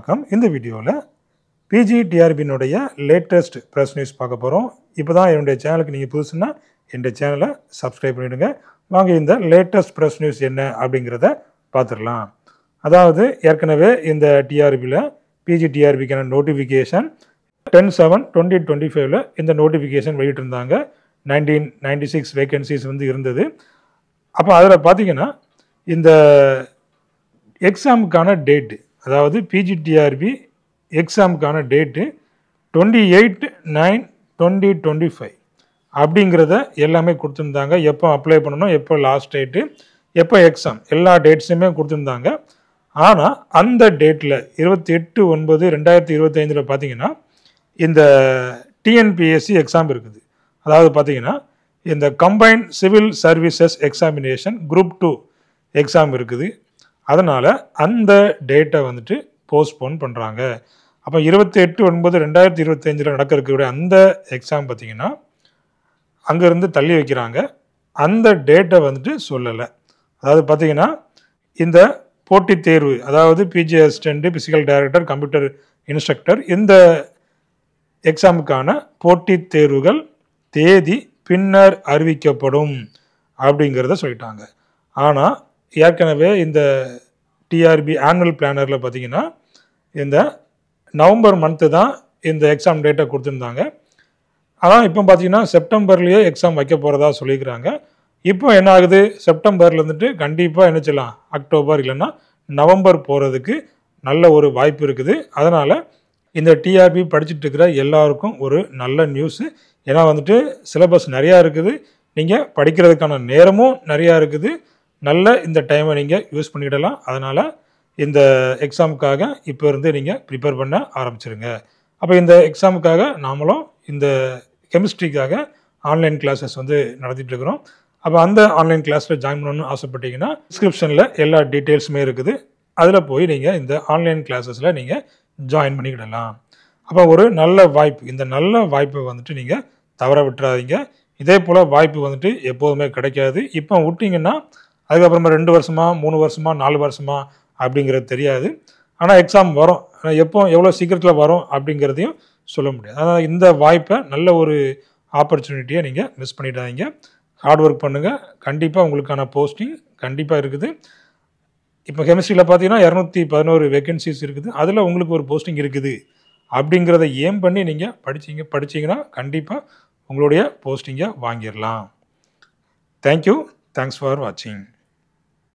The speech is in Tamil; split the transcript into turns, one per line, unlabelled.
வணக்கம். இந்த வீடியோவில் பிஜிடிஆர்பியினுடைய லேட்டஸ்ட் ப்ரெஸ் நியூஸ் பார்க்க போகிறோம். இப்போ தான் என்னுடைய சேனலுக்கு நீங்கள் புதுசுன்னா என்னுடைய சேனலை சப்ஸ்கிரைப் பண்ணிவிடுங்க. வாங்க இந்த லேட்டஸ்ட் ப்ரெஸ் நியூஸ் என்ன அப்படிங்கிறத பார்த்துடலாம். அதாவது ஏற்கனவே இந்த டிஆர்பியில் பிஜிடிஆர்பிக்கான நோட்டிஃபிகேஷன் 10/7/2025 இந்த நோட்டிஃபிகேஷன் வெளியிட்டிருந்தாங்க. 1996 வேகன்சிஸ் இருந்தது. அப்போ அதில் பார்த்தீங்கன்னா இந்த எக்ஸாமுக்கான டேட்டு, அதாவது பிஜிடிஆர்பி எக்ஸாமுக்கான டேட்டு 28/9/2025 அப்படிங்கிறத எல்லாமே கொடுத்துருந்தாங்க. எப்போ அப்ளை பண்ணணும், எப்போ லாஸ்ட் டேட்டு, எப்போ எக்ஸாம், எல்லா டேட்ஸுமே கொடுத்துருந்தாங்க. ஆனால் அந்த டேட்டில் 28/9/2025 பார்த்தீங்கன்னா இந்த டிஎன்பிஎஸ்சி எக்ஸாம் இருக்குது. அதாவது பார்த்தீங்கன்னா இந்த combined civil services examination group 2 exam இருக்குது. அதனால் அந்த டேட்டை போஸ்ட்போன் பண்ணுறாங்க. அப்போ 28/9/2025 நடக்க இருக்கக்கூடிய அந்த எக்ஸாம் பார்த்திங்கன்னா அங்கேருந்து தள்ளி வைக்கிறாங்க. அந்த டேட்டை சொல்லலை. அதாவது பார்த்திங்கன்னா இந்த போட்டித் தேர்வு, அதாவது PG assistant, physical director, computer instructor, இந்த எக்ஸாமுக்கான போட்டித் தேர்வுகள் தேதி பின்னர் அறிவிக்கப்படும் அப்படிங்கிறத சொல்லிட்டாங்க. ஆனால் ஏற்கனவே இந்த டிஆர்பி ஆனுவல் பிளானரில் பார்த்திங்கன்னா இந்த நவம்பர் மந்த்து தான் இந்த எக்ஸாம் டேட்டை கொடுத்துருந்தாங்க. ஆனால் இப்போ பார்த்திங்கன்னா செப்டம்பர்லேயே எக்ஸாம் வைக்க போகிறதா சொல்லியிருக்கிறாங்க. இப்போ என்ன ஆகுது, செப்டம்பரில் கண்டிப்பாக என்ன செய்யலாம், அக்டோபர் இல்லைன்னா நவம்பர் போகிறதுக்கு நல்ல ஒரு வாய்ப்பு இருக்குது. அதனால் இந்த டிஆர்பி படிச்சுட்டு இருக்கிற எல்லாருக்கும் ஒரு நல்ல நியூஸு. ஏன்னா சிலபஸ் நிறையா இருக்குது, நீங்கள் படிக்கிறதுக்கான நேரமும் நிறையா இருக்குது. நல்ல இந்த டைமை நீங்கள் யூஸ் பண்ணிடலாம். அதனால் இந்த எக்ஸாமுக்காக இப்போ இருந்து நீங்கள் ப்ரிப்பேர் பண்ண ஆரம்பிச்சிருங்க. அப்போ இந்த எக்ஸாமுக்காக நாமளும் இந்த கெமிஸ்ட்ரிக்காக ஆன்லைன் கிளாஸஸ் நடத்திட்டுருக்குறோம். அப்போ அந்த ஆன்லைன் கிளாஸில் ஜாயின் பண்ணணும்னு ஆசைப்பட்டீங்கன்னா டிஸ்கிரிப்ஷனில் எல்லா டீட்டெயில்ஸுமே இருக்குது. அதில் போய் நீங்கள் இந்த ஆன்லைன் கிளாஸஸில் நீங்கள் ஜாயின் பண்ணிக்கிடலாம். அப்போ ஒரு நல்ல வாய்ப்பு, இந்த நல்ல வாய்ப்பை நீங்கள் தவற விட்டுறாதீங்க. இதே போல் வாய்ப்பு எப்போதுமே கிடைக்காது. இப்போ விட்டிங்கன்னா அதுக்கப்புறமா 2 வருஷமா, 3 வருஷமா, 4 வருஷமா அப்படிங்கிறது தெரியாது. ஆனால் எக்ஸாம் வரும், எப்போ எவ்வளோ சீக்கிரத்தில் வரும் அப்படிங்கிறதையும் சொல்ல முடியாது. அதனால் இந்த வாய்ப்பை, நல்ல ஒரு ஆப்பர்ச்சுனிட்டியை நீங்கள் மிஸ் பண்ணிடாதீங்க. ஹார்ட் ஒர்க் பண்ணுங்கள். கண்டிப்பாக உங்களுக்கான போஸ்டிங் கண்டிப்பாக இருக்குது. இப்போ கெமிஸ்ட்ரியில் பார்த்தீங்கன்னா 211 வேகன்சிஸ் இருக்குது. அதில் உங்களுக்கு ஒரு போஸ்டிங் இருக்குது அப்படிங்கிறத ஏம் பண்ணி நீங்கள் படிச்சிங்கன்னா கண்டிப்பாக உங்களுடைய போஸ்டிங்கை வாங்கிடலாம். தேங்க்யூ. தேங்க்ஸ் ஃபார் வாட்சிங்.